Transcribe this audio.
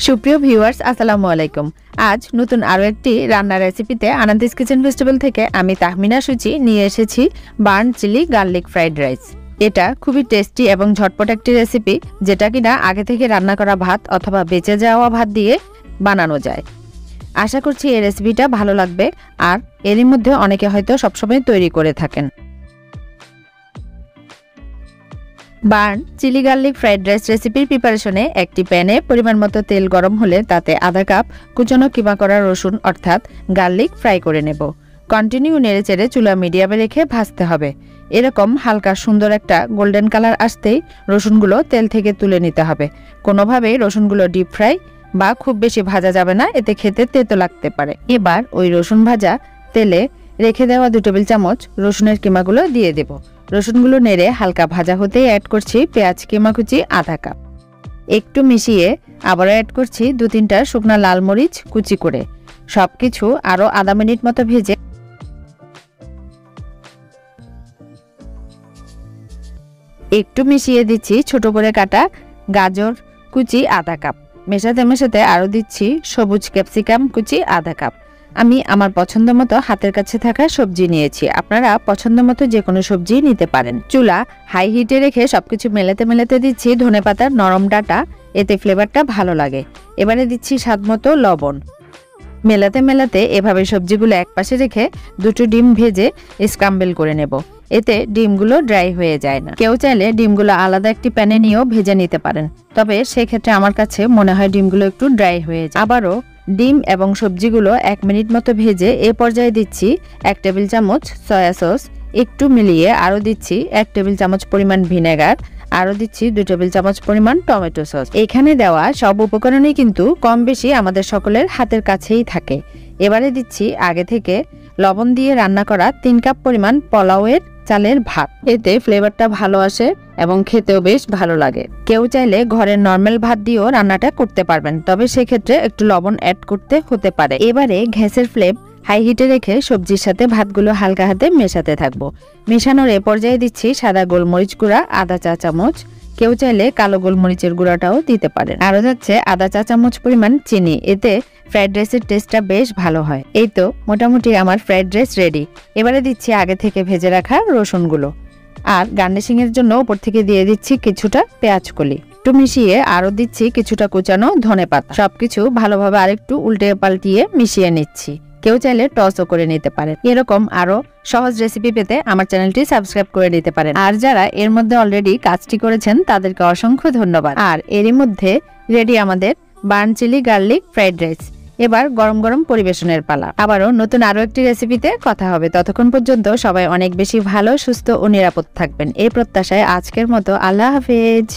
সুপ্রিয় ভিউয়ার্স আসসালামু আলাইকুম। আজ নতুন আরো একটি রান্নার রেসিপিতে আনান্তিস কিচেন ফেস্টিভ্যাল থেকে আমি তাহমিনা সুচি নিয়ে এসেছি burn chilli garlic fried rice. এটা খুবই টেস্টি এবং ঝটপট একটি রেসিপি, যেটা কিনা আগে থেকে রান্না করা ভাত অথবা বেঁচে যাওয়া ভাত দিয়ে বানানো যায়। আশা করছি এই রেসিপিটা ভালো লাগবে, আর এরই মধ্যে অনেকে হয়তো সবসময় তৈরি করে থাকেন। Burn chilli garlic fried rice রেসিপির প্রিপারেশনে একটি প্যানে পরিমাণ মতো তেল গরম হলে তাতে আধা কাপ কুচনো কিমা করা রসুন অর্থাৎ গার্লিক ফ্রাই করে নেব। কন্টিনিউ নেড়েচেড়ে চুলা মিডিয়ামে রেখে ভাজতে হবে। এরকম হালকা সুন্দর একটা গোল্ডেন কালার আসতেই রসুনগুলো তেল থেকে তুলে নিতে হবে। কোনোভাবেই রসুনগুলো ডিপ ফ্রাই বা খুব বেশি ভাজা যাবে না, এতে খেতে তেতো লাগতে পারে। এবার ওই রসুন ভাজা তেলে রেখে দেওয়া 2 টেবিল চামচ রসুনের কিমাগুলো দিয়ে দেব। রসুনগুলো নেড়ে হালকা ভাজা হতেই অ্যাড করছি পেঁয়াজ কিমা কুচি আধা কাপ। একটু মিশিয়ে আবারও অ্যাড করছি 2-3টা শুকনা লাল মরিচ কুচি করে। সবকিছু আরও আধা মিনিট মতো ভেজে একটু মিশিয়ে দিচ্ছি ছোট করে কাটা গাজর কুচি আধা কাপ। মেশাতে মেশাতে আরও দিচ্ছি সবুজ ক্যাপসিকাম কুচি আধা কাপ। আমি আমার পছন্দ মতো হাতের কাছে থাকা সবজি নিয়েছি, আপনারা পছন্দ মতো যে কোনো সবজি নিতে পারেন। চুলা হাই হিটে রেখে সবকিছু মেলাতে মেলাতে দিচ্ছি ধনেপাতার নরম ডাঁটা, এতে ফ্লেভারটা ভালো লাগে। এবারে দিচ্ছি স্বাদমতো লবণ। মেলাতে মেলাতে এভাবে সবজিগুলো একপাশে রেখে 2টো ডিম ভেজে স্ক্রাম্বল করে নেব। এতে ডিমগুলো ড্রাই হয়ে যায় না। কেউ চাইলে ডিমগুলো আলাদা একটি প্যানে নিয়েও ভেজে নিতে পারেন, তবে সেক্ষেত্রে আমার কাছে মনে হয় ডিমগুলো একটু ড্রাই হয়ে যায়। আবারও ডিম এবং সবজিগুলো 1 মিনিট মতো ভেজে এ পর্যায়ে দিচ্ছি 1 টেবিল চামচ সয়া সস। একটু মিলিয়ে আরও দিচ্ছি 1 টেবিল চামচ পরিমাণ ভিনেগার, আরও দিচ্ছি 2 টেবিল চামচ পরিমাণ টমেটো সস। এখানে দেওয়া সব উপকরণই কিন্তু কম বেশি আমাদের সকলের হাতের কাছেই থাকে। এবারে দিচ্ছি আগে থেকে লবণ দিয়ে রান্না করা 3 কাপ পরিমাণ পোলাওয়ের চালের ভাত। এতে ফ্লেভারটা ভালো আসে এবং খেতেও বেশ ভালো লাগে। কেউ চাইলে ঘরের নরমাল ভাত দিয়েও রান্নাটা করতে পারবেন, তবে সেক্ষেত্রে একটু লবণ অ্যাড করতে হতে পারে। এবারে গ্যাসের ফ্লেম হাই হিটে রেখে সবজির সাথে ভাতগুলো হালকা হাতে মেশাতে থাকবো। মেশানোর এ পর্যায়ে দিচ্ছি সাদা গোলমরিচ গুঁড়া আধা চা চামচ। কেউ চাইলে কালো গোলমরিচের গুঁড়াটাও দিতে পারেন। আরও যাচ্ছে আধা চা চামচ পরিমাণ চিনি, এতে ফ্রাইড রাইসের টেস্টটা বেশ ভালো হয়। এই তো মোটামুটি আমার ফ্রাইড রাইস রেডি। এবারে দিচ্ছি আগে থেকে ভেজে রাখা রসুনগুলো, আর গার্নিশিং এর জন্য উপর থেকে দিয়ে দিচ্ছি কিছুটা পেঁয়াজ কলি। একটু মিশিয়ে আরও দিচ্ছি কিছুটা কুচানো ধনেপাতা। সবকিছু ভালোভাবে আরেকটু উল্টে পাল্টিয়ে মিশিয়ে নিচ্ছি। কেউ চাইলে টসও করে নিতে পারেন। এরকম আরো সহজ রেসিপি পেতে আমার চ্যানেলটি সাবস্ক্রাইব করে নিতে পারেন। আর যারা এর মধ্যে অলরেডি কাজটি করেছেন তাদেরকে অসংখ্য ধন্যবাদ। আর এরই মধ্যে রেডি আমাদের burn chilli garlic fried rice. এবার গরম গরম পরিবেশনের পালা। আবারও নতুন আরো একটি রেসিপিতে কথা হবে। ততক্ষণ পর্যন্ত সবাই অনেক বেশি ভালো, সুস্থ ও নিরাপদ থাকবেন এই প্রত্যাশায় আজকের মতো আল্লাহ হাফেজ।